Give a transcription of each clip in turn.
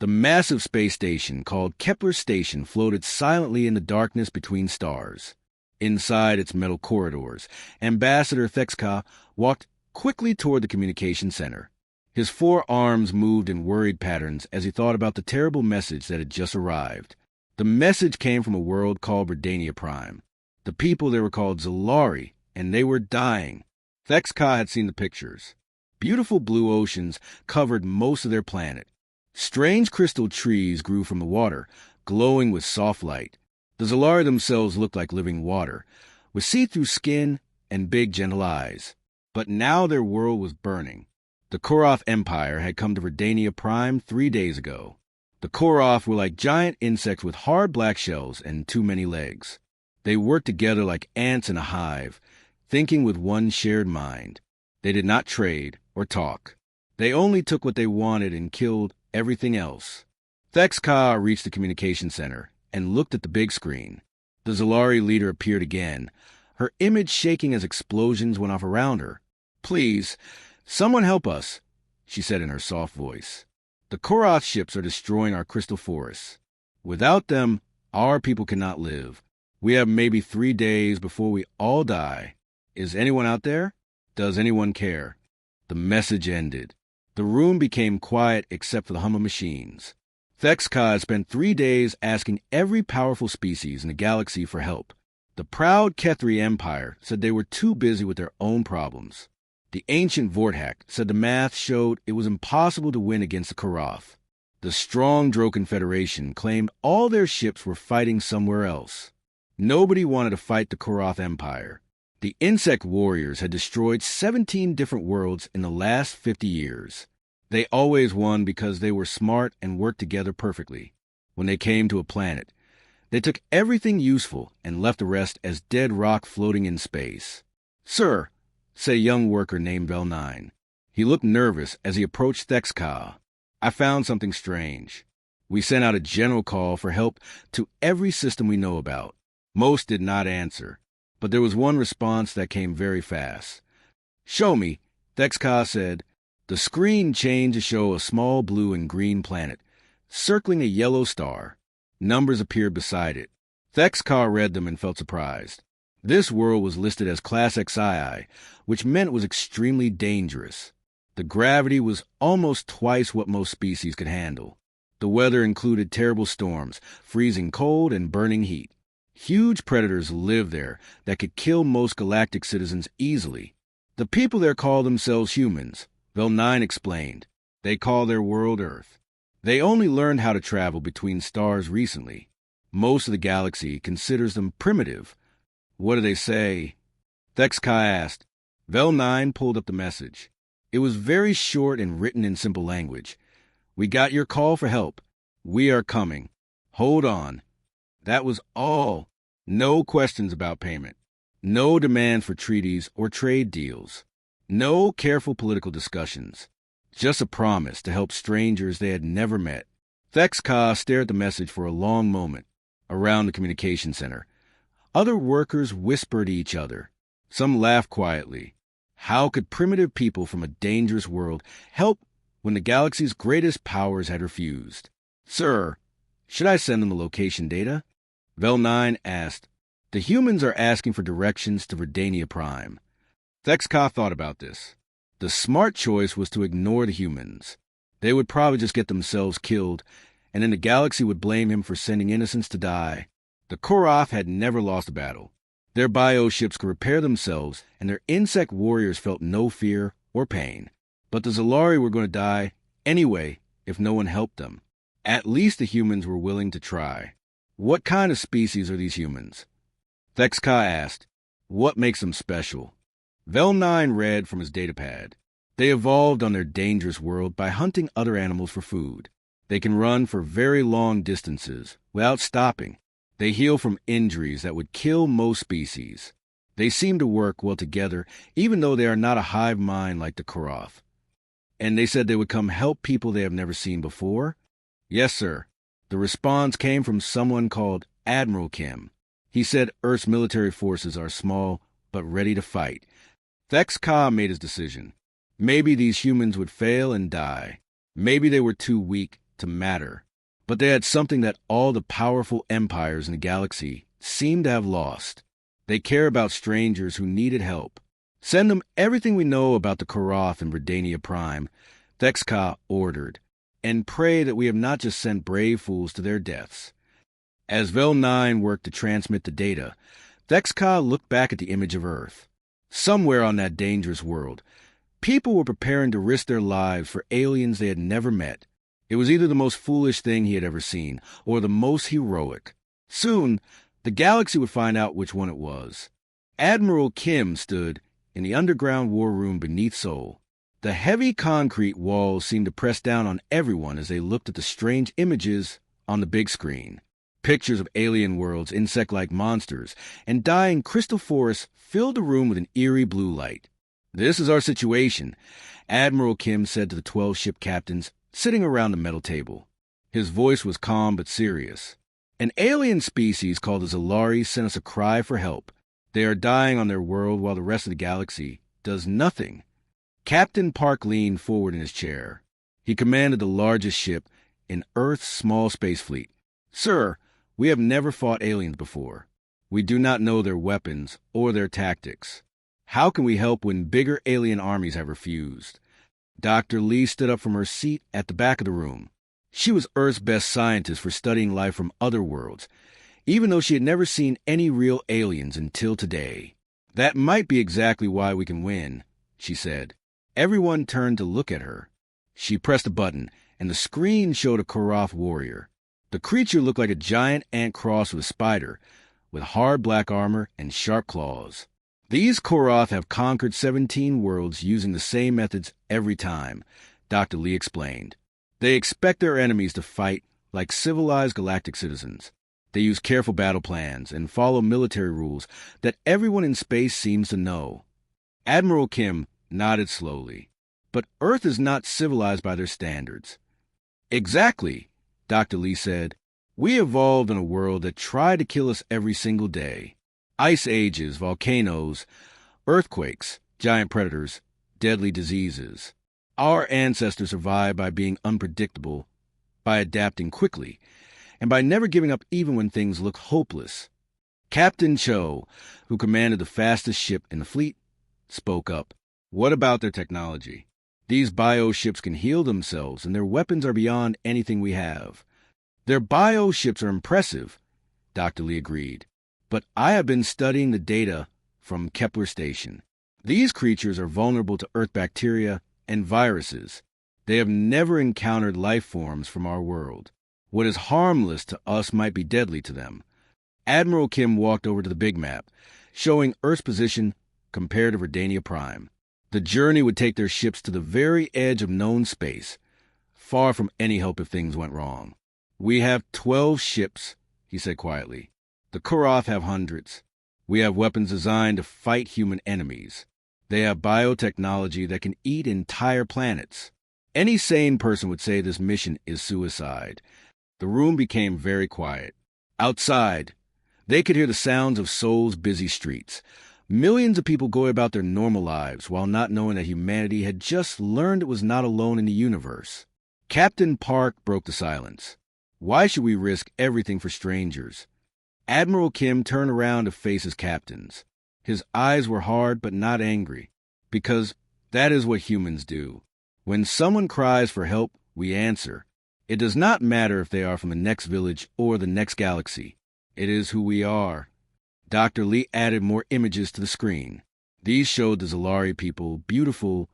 The massive space station called Kepler Station floated silently in the darkness between stars. Inside its metal corridors, Ambassador Thexka walked quickly toward the communication center. His 4 arms moved in worried patterns as he thought about the terrible message that had just arrived. The message came from a world called Verdania Prime. The people there were called Zalari, and they were dying. Thexka had seen the pictures. Beautiful blue oceans covered most of their planet. Strange crystal trees grew from the water, glowing with soft light. The Zalari themselves looked like living water, with see-through skin and big, gentle eyes. But now their world was burning. The Koroth Empire had come to Verdania Prime 3 days ago. The Koroth were like giant insects with hard black shells and too many legs. They worked together like ants in a hive, thinking with one shared mind. They did not trade or talk. They only took what they wanted and killed everything else. Thexka reached the communication center and looked at the big screen. The Zalari leader appeared again, her image shaking as explosions went off around her. "Please, someone help us," she said in her soft voice. "The Koroth ships are destroying our crystal forests. Without them, our people cannot live. We have maybe 3 days before we all die. Is anyone out there? Does anyone care?" The message ended. The room became quiet except for the hum of machines. Thexka had spent 3 days asking every powerful species in the galaxy for help. The proud Kethri Empire said they were too busy with their own problems. The ancient Vorthak said the math showed it was impossible to win against the Koroth. The strong Droken Federation claimed all their ships were fighting somewhere else. Nobody wanted to fight the Koroth Empire. The insect warriors had destroyed 17 different worlds in the last 50 years. They always won because they were smart and worked together perfectly. When they came to a planet, they took everything useful and left the rest as dead rock floating in space. "Sir," said a young worker named Vel9. He looked nervous as he approached Thexka. "I found something strange. We sent out a general call for help to every system we know about. Most did not answer, but there was one response that came very fast." "Show me," Thexka said. The screen changed to show a small blue and green planet, circling a yellow star. Numbers appeared beside it. Thexka read them and felt surprised. This world was listed as Class XI, which meant it was extremely dangerous. The gravity was almost twice what most species could handle. The weather included terrible storms, freezing cold and burning heat. Huge predators lived there that could kill most galactic citizens easily. The people there call themselves humans, Vel9 explained. They call their world Earth. They only learned how to travel between stars recently. Most of the galaxy considers them primitive. "What do they say?" Thexka asked. Vel9 pulled up the message. It was very short and written in simple language. "We got your call for help. We are coming. Hold on." That was all. No questions about payment. No demand for treaties or trade deals. No careful political discussions. Just a promise to help strangers they had never met. Thexka stared at the message for a long moment. Around the communication center, other workers whispered to each other. Some laughed quietly. How could primitive people from a dangerous world help when the galaxy's greatest powers had refused? "Sir, should I send them the location data?" Vel9 asked. "The humans are asking for directions to Verdania Prime." Thexka thought about this. The smart choice was to ignore the humans. They would probably just get themselves killed, and then the galaxy would blame him for sending innocents to die. The Koroth had never lost a battle. Their bioships could repair themselves, and their insect warriors felt no fear or pain. But the Zalari were going to die anyway if no one helped them. At least the humans were willing to try. "What kind of species are these humans?" Thexka asked. "What makes them special?" Vel9 read from his datapad. They evolved on their dangerous world by hunting other animals for food. They can run for very long distances without stopping. They heal from injuries that would kill most species. They seem to work well together, even though they are not a hive mind like the Koroth. And they said they would come help people they have never seen before? "Yes, sir." The response came from someone called Admiral Kim. He said Earth's military forces are small but ready to fight. Thexka made his decision. Maybe these humans would fail and die. Maybe they were too weak to to matter. But they had something that all the powerful empires in the galaxy seemed to have lost. They care about strangers who needed help. Send them everything we know about the Koroth and Verdania Prime, Thexka ordered, and pray that we have not just sent brave fools to their deaths. As Vel 9 worked to transmit the data, Thexka looked back at the image of Earth. Somewhere on that dangerous world, people were preparing to risk their lives for aliens they had never met. It was either the most foolish thing he had ever seen, or the most heroic. Soon, the galaxy would find out which one it was. Admiral Kim stood in the underground war room beneath Seoul. The heavy concrete walls seemed to press down on everyone as they looked at the strange images on the big screen. Pictures of alien worlds, insect-like monsters, and dying crystal forests filled the room with an eerie blue light. "This is our situation," Admiral Kim said to the 12 ship captains sitting around the metal table. His voice was calm but serious. "An alien species called the Zalari sent us a cry for help. They are dying on their world while the rest of the galaxy does nothing." Captain Park leaned forward in his chair. He commanded the largest ship in Earth's small space fleet. "Sir, we have never fought aliens before. We do not know their weapons or their tactics. How can we help when bigger alien armies have refused?" Dr. Lee stood up from her seat at the back of the room. She was Earth's best scientist for studying life from other worlds, even though she had never seen any real aliens until today. "That might be exactly why we can win," she said. Everyone turned to look at her. She pressed a button, and the screen showed a Koroth warrior. The creature looked like a giant ant crossed with a spider, with hard black armor and sharp claws. "These Koroth have conquered 17 worlds using the same methods every time," Dr. Lee explained. "They expect their enemies to fight like civilized galactic citizens. They use careful battle plans and follow military rules that everyone in space seems to know." Admiral Kim nodded slowly. "But Earth is not civilized by their standards." "Exactly," Dr. Lee said. "We evolved in a world that tried to kill us every single day. Ice ages, volcanoes, earthquakes, giant predators, deadly diseases. Our ancestors survived by being unpredictable, by adapting quickly, and by never giving up even when things looked hopeless." Captain Cho, who commanded the fastest ship in the fleet, spoke up. "What about their technology? These bio-ships can heal themselves, and their weapons are beyond anything we have." "Their bio-ships are impressive," Dr. Lee agreed. "But I have been studying the data from Kepler Station. These creatures are vulnerable to Earth bacteria and viruses. They have never encountered life forms from our world. What is harmless to us might be deadly to them." Admiral Kim walked over to the big map, showing Earth's position compared to Verdania Prime. The journey would take their ships to the very edge of known space, far from any help if things went wrong. "We have 12 ships," he said quietly. "The Koroth have hundreds. We have weapons designed to fight human enemies. They have biotechnology that can eat entire planets. Any sane person would say this mission is suicide." The room became very quiet. Outside, they could hear the sounds of Seoul's busy streets. Millions of people go about their normal lives while not knowing that humanity had just learned it was not alone in the universe. Captain Park broke the silence. "Why should we risk everything for strangers?" Admiral Kim turned around to face his captains. His eyes were hard but not angry, because that is what humans do. When someone cries for help, we answer. It does not matter if they are from the next village or the next galaxy. It is who we are. Dr. Lee added more images to the screen. These showed the Zalari people, beautiful,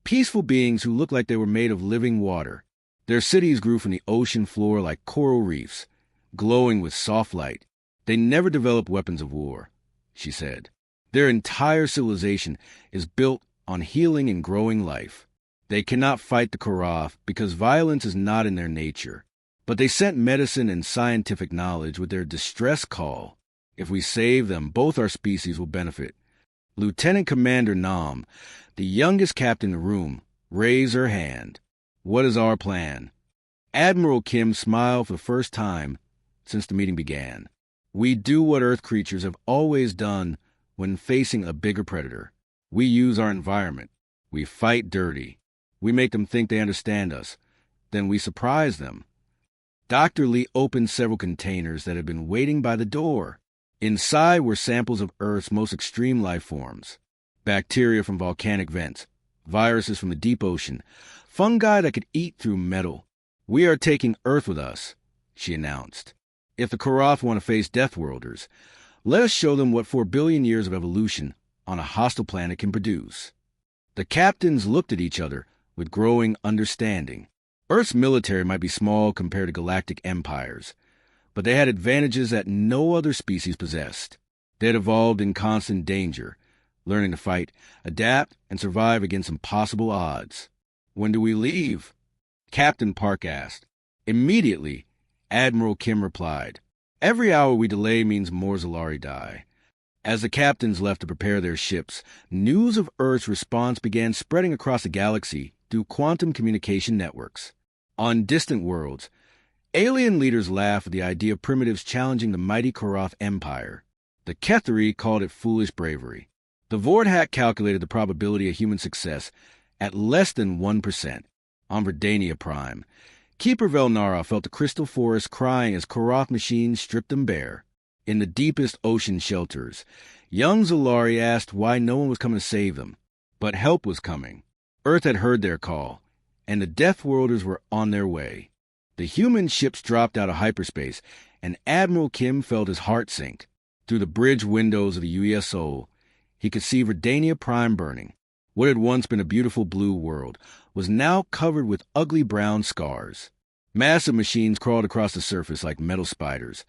peaceful beings who looked like they were made of living water. Their cities grew from the ocean floor like coral reefs, glowing with soft light. "They never developed weapons of war," she said. "Their entire civilization is built on healing and growing life. They cannot fight the Koroth because violence is not in their nature. But they sent medicine and scientific knowledge with their distress call. If we save them, both our species will benefit." Lieutenant Commander Nam, the youngest captain in the room, raised her hand. "What is our plan?" Admiral Kim smiled for the first time since the meeting began. "We do what Earth creatures have always done when facing a bigger predator. We use our environment. We fight dirty. We make them think they understand us. Then we surprise them. Dr. Lee opened several containers that had been waiting by the door. Inside were samples of Earth's most extreme life forms. Bacteria from volcanic vents, viruses from the deep ocean, fungi that could eat through metal. "We are taking Earth with us," she announced. "If the Koroth want to face Deathworlders, let us show them what 4 billion years of evolution on a hostile planet can produce." The captains looked at each other with growing understanding. Earth's military might be small compared to galactic empires, but they had advantages that no other species possessed. They had evolved in constant danger, learning to fight, adapt, and survive against impossible odds. "When do we leave?" Captain Park asked. Immediately, Admiral Kim replied, "Every hour we delay means more Zalari die." As the captains left to prepare their ships, news of Earth's response began spreading across the galaxy through quantum communication networks. On distant worlds, alien leaders laughed at the idea of primitives challenging the mighty Koroth Empire. The Ketheri called it foolish bravery. The Vordhak calculated the probability of human success at less than 1%. On Verdania Prime, Keeper Velnara felt the crystal forest crying as Koroth machines stripped them bare. In the deepest ocean shelters, young Zalari asked why no one was coming to save them. But help was coming. Earth had heard their call, and the Deathworlders were on their way. The human ships dropped out of hyperspace, and Admiral Kim felt his heart sink. Through the bridge windows of the UESO, he could see Verdania Prime burning. What had once been a beautiful blue world was now covered with ugly brown scars. Massive machines crawled across the surface like metal spiders,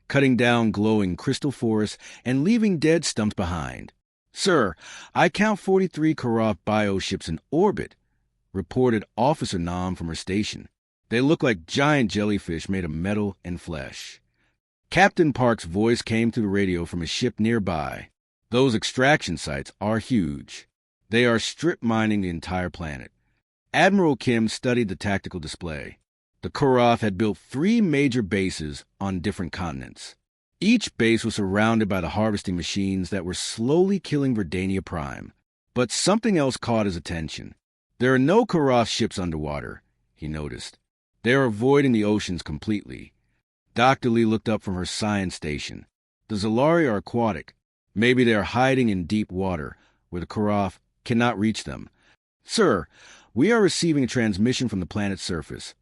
cutting down glowing crystal forests and leaving dead stumps behind. "Sir, I count 43 Koroth bioships in orbit," reported Officer Nam from her station. "They look like giant jellyfish made of metal and flesh." Captain Park's voice came through the radio from a ship nearby. "Those extraction sites are huge. They are strip mining the entire planet." Admiral Kim studied the tactical display. The Koroth had built 3 major bases on different continents. Each base was surrounded by the harvesting machines that were slowly killing Verdania Prime. But something else caught his attention. There are no Koroth ships underwater, he noticed. They are avoiding the oceans completely. Dr. Lee looked up from her science station. The Zalari are aquatic. Maybe they are hiding in deep water, where the Koroth cannot reach them. "Sir, we are receiving a transmission from the planet's surface,"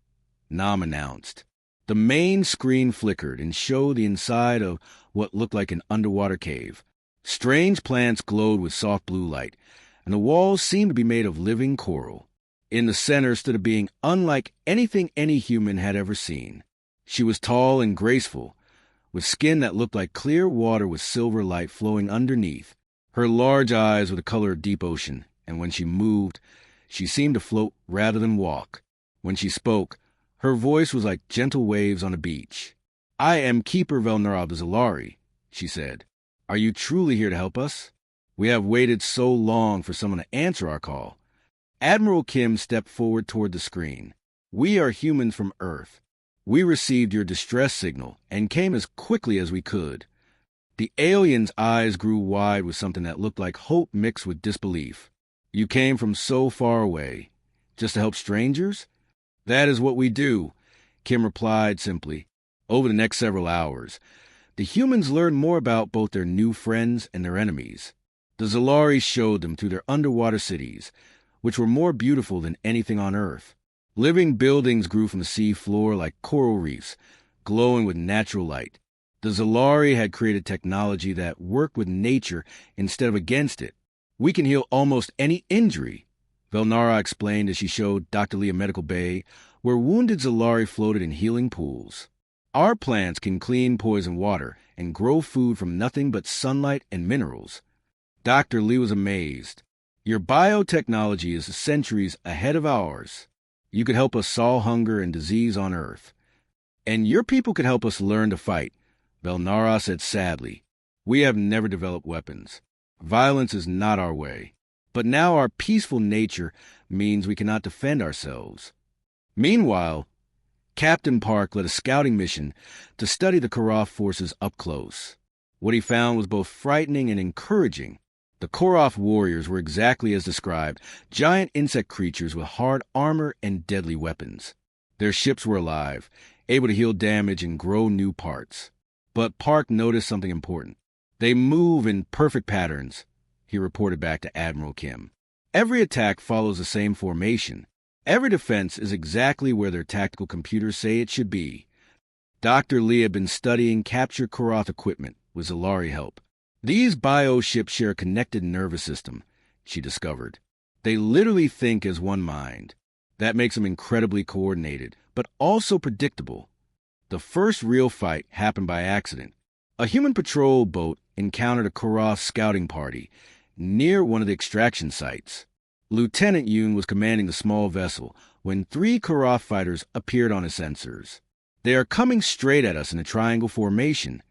Nam announced. The main screen flickered and showed the inside of what looked like an underwater cave. Strange plants glowed with soft blue light, and the walls seemed to be made of living coral. In the center stood a being unlike anything any human had ever seen. She was tall and graceful, with skin that looked like clear water with silver light flowing underneath. Her large eyes were the color of deep ocean, and when she moved, she seemed to float rather than walk. When she spoke, her voice was like gentle waves on a beach. "I am Keeper Velnara of the Zalari," she said. "Are you truly here to help us? We have waited so long for someone to answer our call." Admiral Kim stepped forward toward the screen. "We are humans from Earth. We received your distress signal and came as quickly as we could." The alien's eyes grew wide with something that looked like hope mixed with disbelief. "You came from so far away, just to help strangers?" "That is what we do," Kim replied simply. Over the next several hours, the humans learned more about both their new friends and their enemies. The Zalari showed them through their underwater cities, which were more beautiful than anything on Earth. Living buildings grew from the sea floor like coral reefs, glowing with natural light. The Zalari had created technology that worked with nature instead of against it. "We can heal almost any injury," Velnara explained as she showed Dr. Lee a medical bay where wounded Zalari floated in healing pools. "Our plants can clean poison water and grow food from nothing but sunlight and minerals." Dr. Lee was amazed. "Your biotechnology is centuries ahead of ours. You could help us solve hunger and disease on Earth. And your people could help us learn to fight," Velnara said sadly. "We have never developed weapons. Violence is not our way. But now our peaceful nature means we cannot defend ourselves." Meanwhile, Captain Park led a scouting mission to study the Koroth forces up close. What he found was both frightening and encouraging. The Koroth warriors were exactly as described, giant insect creatures with hard armor and deadly weapons. Their ships were alive, able to heal damage and grow new parts. But Park noticed something important. They move in perfect patterns, he reported back to Admiral Kim. Every attack follows the same formation. Every defense is exactly where their tactical computers say it should be. Dr. Lee had been studying captured Koroth equipment with Zalari help. These bioships share a connected nervous system, she discovered. They literally think as one mind. That makes them incredibly coordinated, but also predictable. The first real fight happened by accident. A human patrol boat encountered a Koroth scouting party near one of the extraction sites. Lieutenant Yoon was commanding the small vessel when 3 Koroth fighters appeared on his sensors. They are coming straight at us in a triangle formation,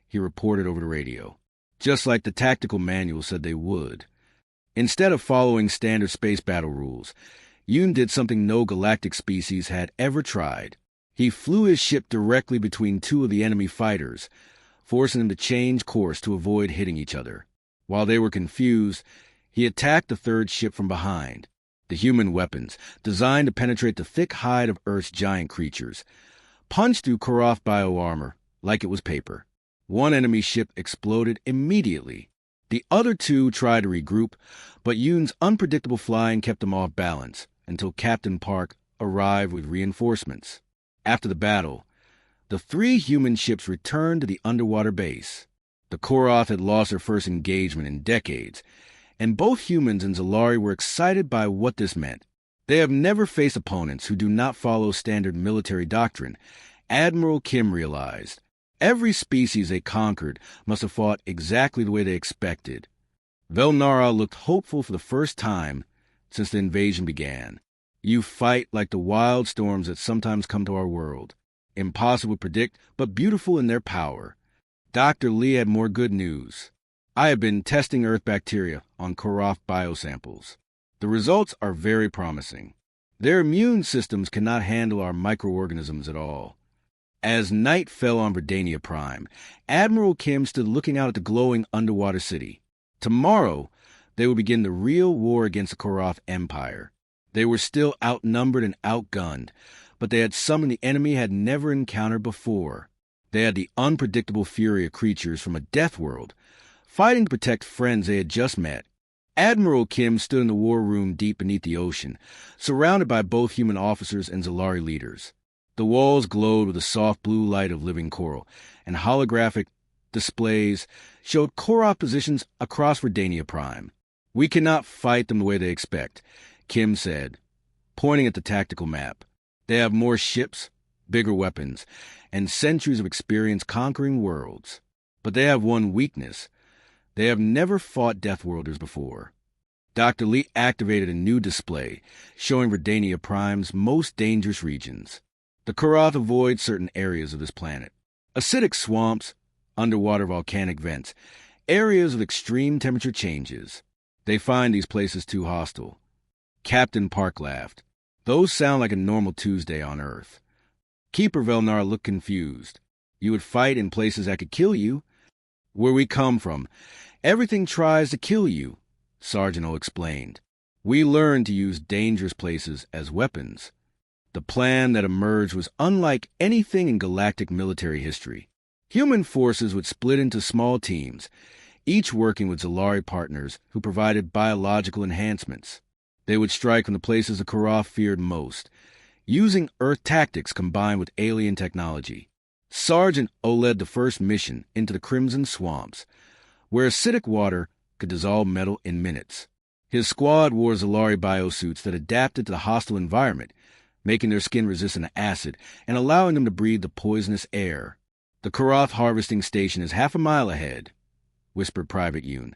he reported over the radio, just like the tactical manual said they would. Instead of following standard space battle rules, Yoon did something no galactic species had ever tried. He flew his ship directly between 2 of the enemy fighters, forcing them to change course to avoid hitting each other. While they were confused, he attacked the 3rd ship from behind. The human weapons, designed to penetrate the thick hide of Earth's giant creatures, punched through Koroth bioarmor like it was paper. One enemy ship exploded immediately. The other 2 tried to regroup, but Yoon's unpredictable flying kept them off balance until Captain Park arrived with reinforcements. After the battle, the 3 human ships returned to the underwater base. The Koroth had lost their first engagement in decades, and both humans and Zalari were excited by what this meant. They have never faced opponents who do not follow standard military doctrine, Admiral Kim realized. Every species they conquered must have fought exactly the way they expected. Velnara looked hopeful for the first time since the invasion began. You fight like the wild storms that sometimes come to our world. Impossible to predict, but beautiful in their power. Dr. Lee had more good news. I have been testing Earth bacteria on Koroth biosamples. The results are very promising. Their immune systems cannot handle our microorganisms at all. As night fell on Verdania Prime, Admiral Kim stood looking out at the glowing underwater city. Tomorrow, they would begin the real war against the Koroth Empire. They were still outnumbered and outgunned, but they had summoned the enemy had never encountered before. They had the unpredictable fury of creatures from a death world, fighting to protect friends they had just met. Admiral Kim stood in the war room deep beneath the ocean, surrounded by both human officers and Zalari leaders. The walls glowed with the soft blue light of living coral, and holographic displays showed Koroth positions across Verdania Prime. We cannot fight them the way they expect, Kim said, pointing at the tactical map. They have more ships, bigger weapons, and centuries of experience conquering worlds. But they have one weakness. They have never fought Deathworlders before. Dr. Lee activated a new display, showing Verdania Prime's most dangerous regions. The Koroth avoid certain areas of this planet. Acidic swamps, underwater volcanic vents, areas with extreme temperature changes. They find these places too hostile. Captain Park laughed. Those sound like a normal Tuesday on Earth. Keeper Velnar looked confused. You would fight in places that could kill you. Where we come from, everything tries to kill you, Sergeant O explained. We learned to use dangerous places as weapons. The plan that emerged was unlike anything in galactic military history. Human forces would split into small teams, each working with Zalari partners who provided biological enhancements. They would strike from the places the Koroth feared most, using Earth tactics combined with alien technology. Sergeant O led the first mission into the Crimson Swamps, where acidic water could dissolve metal in minutes. His squad wore Zalari biosuits that adapted to the hostile environment, making their skin resistant to acid and allowing them to breathe the poisonous air. The Koroth harvesting station is half a mile ahead, whispered Private Yoon,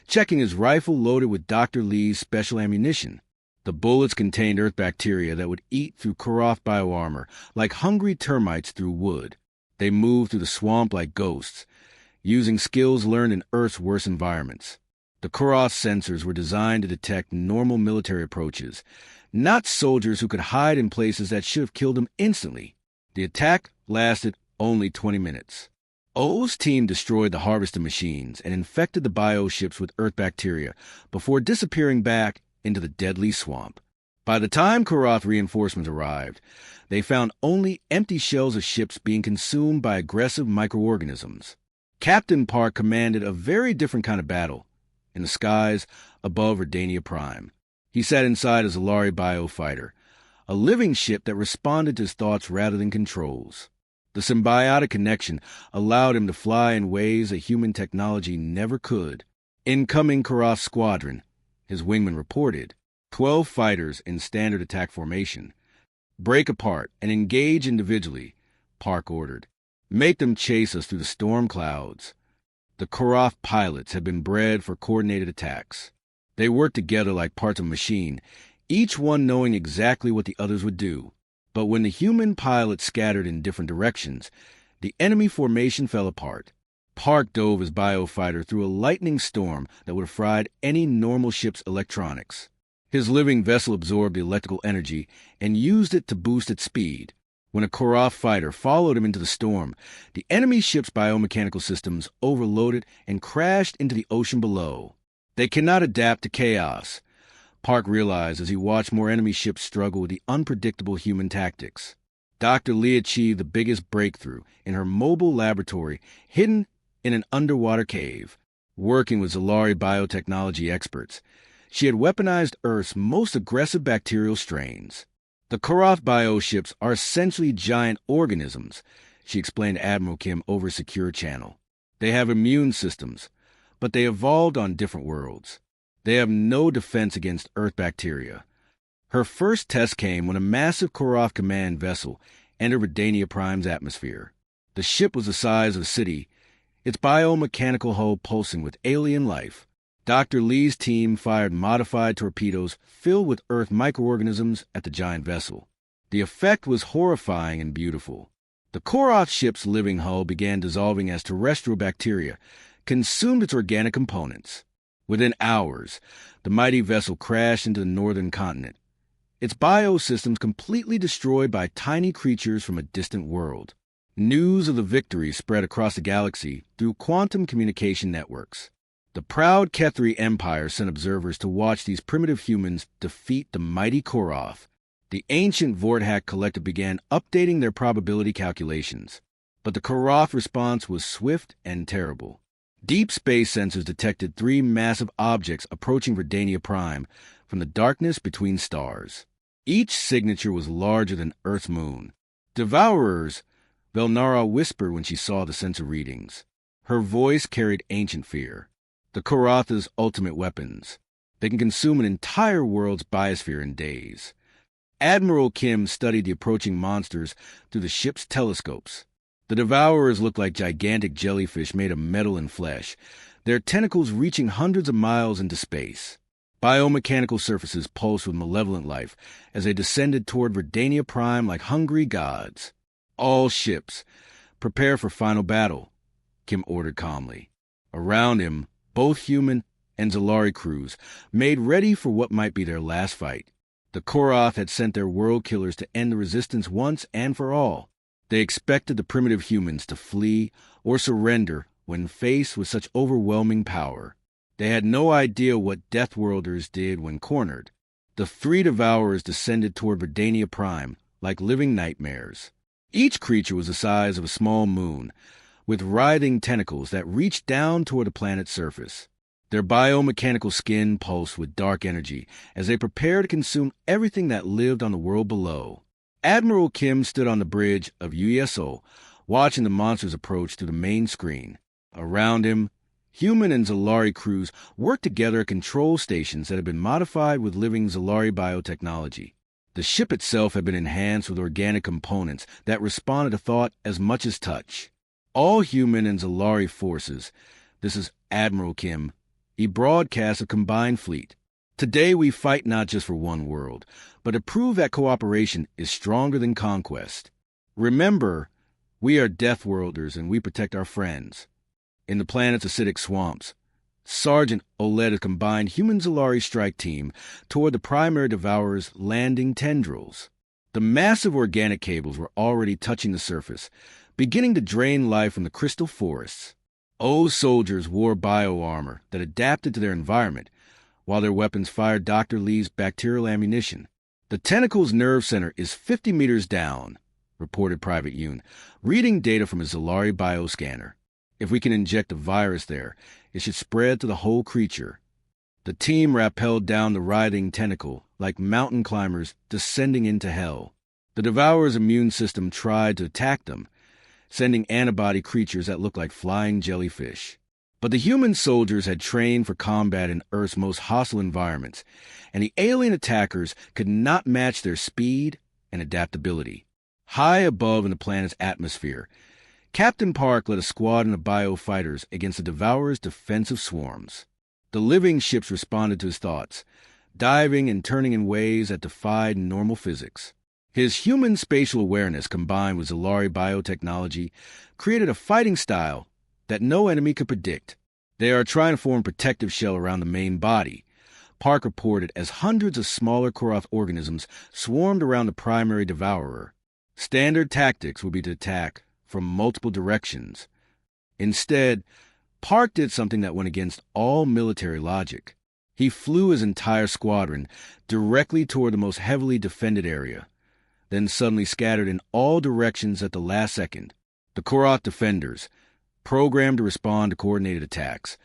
checking his rifle loaded with Dr. Lee's special ammunition. The bullets contained Earth bacteria that would eat through Koroth bioarmor like hungry termites through wood. They moved through the swamp like ghosts, using skills learned in Earth's worst environments. The Koroth sensors were designed to detect normal military approaches, not soldiers who could hide in places that should have killed them instantly. The attack lasted only 20 minutes. O's team destroyed the harvesting machines and infected the bioships with Earth bacteria before disappearing back into the deadly swamp. By the time Koroth reinforcements arrived, they found only empty shells of ships being consumed by aggressive microorganisms. Captain Park commanded a very different kind of battle, in the skies above Redania Prime. He sat inside a Zalari biofighter, a living ship that responded to his thoughts rather than controls. The symbiotic connection allowed him to fly in ways that human technology never could. Incoming Koroth squadron, his wingman reported. 12 fighters in standard attack formation. Break apart and engage individually, Park ordered. Make them chase us through the storm clouds. The Koroth pilots had been bred for coordinated attacks. They worked together like parts of a machine, each one knowing exactly what the others would do. But when the human pilots scattered in different directions, the enemy formation fell apart. Park dove his biofighter through a lightning storm that would have fried any normal ship's electronics. His living vessel absorbed the electrical energy and used it to boost its speed. When a Koroth fighter followed him into the storm, the enemy ship's biomechanical systems overloaded and crashed into the ocean below. They cannot adapt to chaos, Park realized as he watched more enemy ships struggle with the unpredictable human tactics. Dr. Lee achieved the biggest breakthrough in her mobile laboratory hidden in an underwater cave. Working with Zalari biotechnology experts, she had weaponized Earth's most aggressive bacterial strains. The Koroth bioships are essentially giant organisms, she explained to Admiral Kim over a secure channel. They have immune systems, but they evolved on different worlds. They have no defense against Earth bacteria. Her first test came when a massive Koroth command vessel entered Redania Prime's atmosphere. The ship was the size of a city, its biomechanical hull pulsing with alien life. Dr. Lee's team fired modified torpedoes filled with Earth microorganisms at the giant vessel. The effect was horrifying and beautiful. The Koroth ship's living hull began dissolving as terrestrial bacteria consumed its organic components. Within hours, the mighty vessel crashed into the northern continent, its biosystems completely destroyed by tiny creatures from a distant world. News of the victory spread across the galaxy through quantum communication networks. The proud Kethri Empire sent observers to watch these primitive humans defeat the mighty Koroth. The ancient Vorthak collective began updating their probability calculations, but the Koroth response was swift and terrible. Deep space sensors detected 3 massive objects approaching Redania Prime from the darkness between stars. Each signature was larger than Earth's moon. Devourers, Velnara whispered when she saw the sensor readings. Her voice carried ancient fear. The Korotha's ultimate weapons. They can consume an entire world's biosphere in days. Admiral Kim studied the approaching monsters through the ship's telescopes. The Devourers looked like gigantic jellyfish made of metal and flesh, their tentacles reaching hundreds of miles into space. Biomechanical surfaces pulsed with malevolent life as they descended toward Redania Prime like hungry gods. All ships, prepare for final battle, Kim ordered calmly. Around him, both human and Zalari crews made ready for what might be their last fight. The Koroth had sent their world killers to end the resistance once and for all. They expected the primitive humans to flee or surrender when faced with such overwhelming power. They had no idea what Deathworlders did when cornered. The 3 Devourers descended toward Redania Prime like living nightmares. Each creature was the size of a small moon, with writhing tentacles that reached down toward the planet's surface. Their biomechanical skin pulsed with dark energy as they prepared to consume everything that lived on the world below. Admiral Kim stood on the bridge of UESO, watching the monsters approach through the main screen. Around him, human and Zalari crews worked together at control stations that had been modified with living Zalari biotechnology. The ship itself had been enhanced with organic components that responded to thought as much as touch. All human and Zalari forces, this is Admiral Kim, he broadcast a combined fleet. Today we fight not just for one world, but to prove that cooperation is stronger than conquest. Remember, we are Deathworlders and we protect our friends. In the planet's acidic swamps, Sergeant led a combined human-Zalari strike team toward the primary Devourer's landing tendrils. The massive organic cables were already touching the surface, beginning to drain life from the crystal forests. O's soldiers wore bio-armor that adapted to their environment, while their weapons fired Dr. Lee's bacterial ammunition. The tentacle's nerve center is 50 meters down, reported Private Yoon, reading data from his Zalari bioscanner. If we can inject a virus there, it should spread to the whole creature. The team rappelled down the writhing tentacle like mountain climbers descending into hell. The Devourer's immune system tried to attack them, sending antibody creatures that looked like flying jellyfish. But the human soldiers had trained for combat in Earth's most hostile environments, and the alien attackers could not match their speed and adaptability. High above in the planet's atmosphere, Captain Park led a squadron of biofighters against the Devourer's defensive swarms. The living ships responded to his thoughts, diving and turning in ways that defied normal physics. His human spatial awareness combined with Zalari biotechnology created a fighting style that no enemy could predict. They are trying to form a protective shell around the main body, Park reported, as hundreds of smaller Koroth organisms swarmed around the primary Devourer. Standard tactics would be to attack from multiple directions. Instead, Park did something that went against all military logic. He flew his entire squadron directly toward the most heavily defended area, then suddenly scattered in all directions at the last second. The Koroth defenders, programmed to respond to coordinated attacks,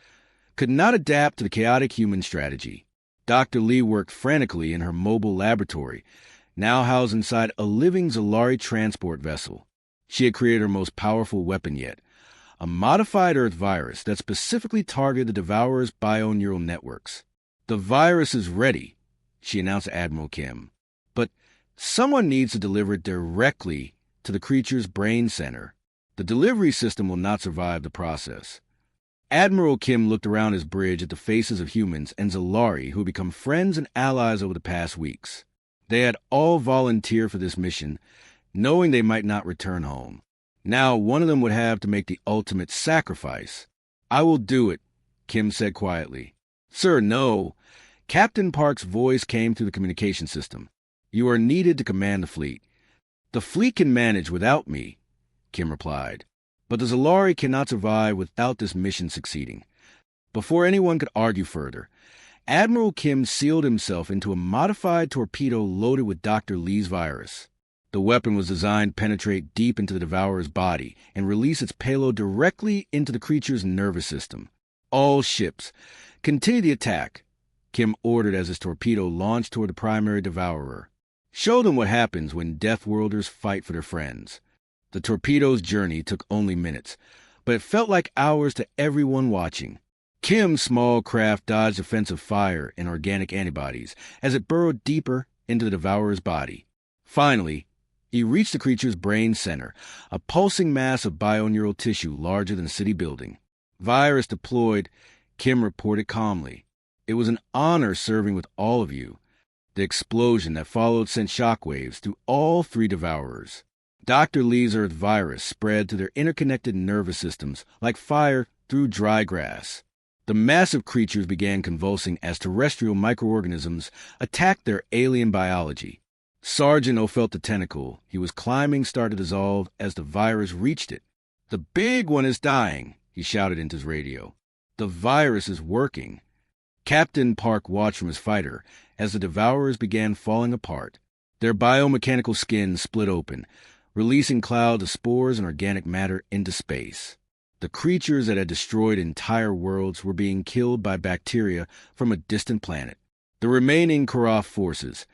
could not adapt to the chaotic human strategy. Dr. Lee worked frantically in her mobile laboratory, now housed inside a living Zalari transport vessel. She had created her most powerful weapon yet, a modified Earth virus that specifically targeted the Devourer's bioneural networks. The virus is ready, she announced to Admiral Kim, but someone needs to deliver it directly to the creature's brain center. The delivery system will not survive the process. Admiral Kim looked around his bridge at the faces of humans and Zalari who had become friends and allies over the past weeks. They had all volunteered for this mission, knowing they might not return home. Now one of them would have to make the ultimate sacrifice. "I will do it," Kim said quietly. "Sir, no." Captain Park's voice came through the communication system. "You are needed to command the fleet." "The fleet can manage without me," Kim replied. "But the Zalari cannot survive without this mission succeeding." Before anyone could argue further, Admiral Kim sealed himself into a modified torpedo loaded with Dr. Lee's virus. The weapon was designed to penetrate deep into the Devourer's body and release its payload directly into the creature's nervous system. "All ships, continue the attack," Kim ordered as his torpedo launched toward the primary Devourer. "Show them what happens when Deathworlders fight for their friends." The torpedo's journey took only minutes, but it felt like hours to everyone watching. Kim's small craft dodged offensive fire and organic antibodies as it burrowed deeper into the Devourer's body. Finally, he reached the creature's brain center, a pulsing mass of bioneural tissue larger than a city building. "Virus deployed," Kim reported calmly. "It was an honor serving with all of you." The explosion that followed sent shockwaves through all three Devourers. Dr. Lee's Earth virus spread to their interconnected nervous systems like fire through dry grass. The massive creatures began convulsing as terrestrial microorganisms attacked their alien biology. Sergeant O felt the tentacle he was climbing start to dissolve as the virus reached it. "The big one is dying," he shouted into his radio. "The virus is working." Captain Park watched from his fighter as the Devourers began falling apart. Their biomechanical skin split open, releasing clouds of spores and organic matter into space. The creatures that had destroyed entire worlds were being killed by bacteria from a distant planet. The remaining Koroth forces,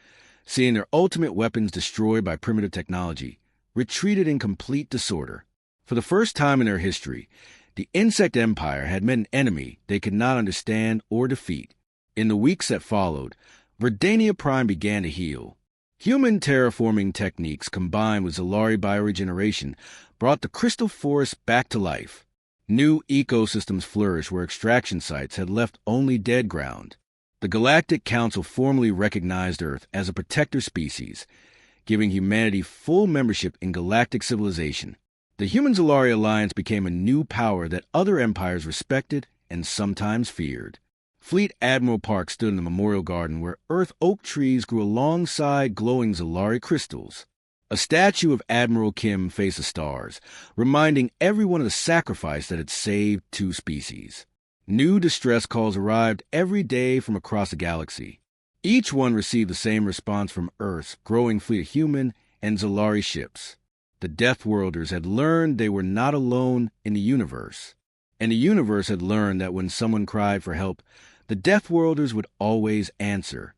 seeing their ultimate weapons destroyed by primitive technology, retreated in complete disorder. For the first time in their history, the Insect Empire had met an enemy they could not understand or defeat. In the weeks that followed, Verdania Prime began to heal. Human terraforming techniques combined with Zalari bioregeneration brought the crystal forest back to life. New ecosystems flourished where extraction sites had left only dead ground. The Galactic Council formally recognized Earth as a protector species, giving humanity full membership in galactic civilization. The Human-Zalari alliance became a new power that other empires respected and sometimes feared. Fleet Admiral Park stood in the memorial garden where Earth oak trees grew alongside glowing Zalari crystals. A statue of Admiral Kim faced the stars, reminding everyone of the sacrifice that had saved two species. New distress calls arrived every day from across the galaxy. Each one received the same response from Earth's growing fleet of human and Zolari ships. The Deathworlders had learned they were not alone in the universe, and the universe had learned that when someone cried for help, the Deathworlders would always answer.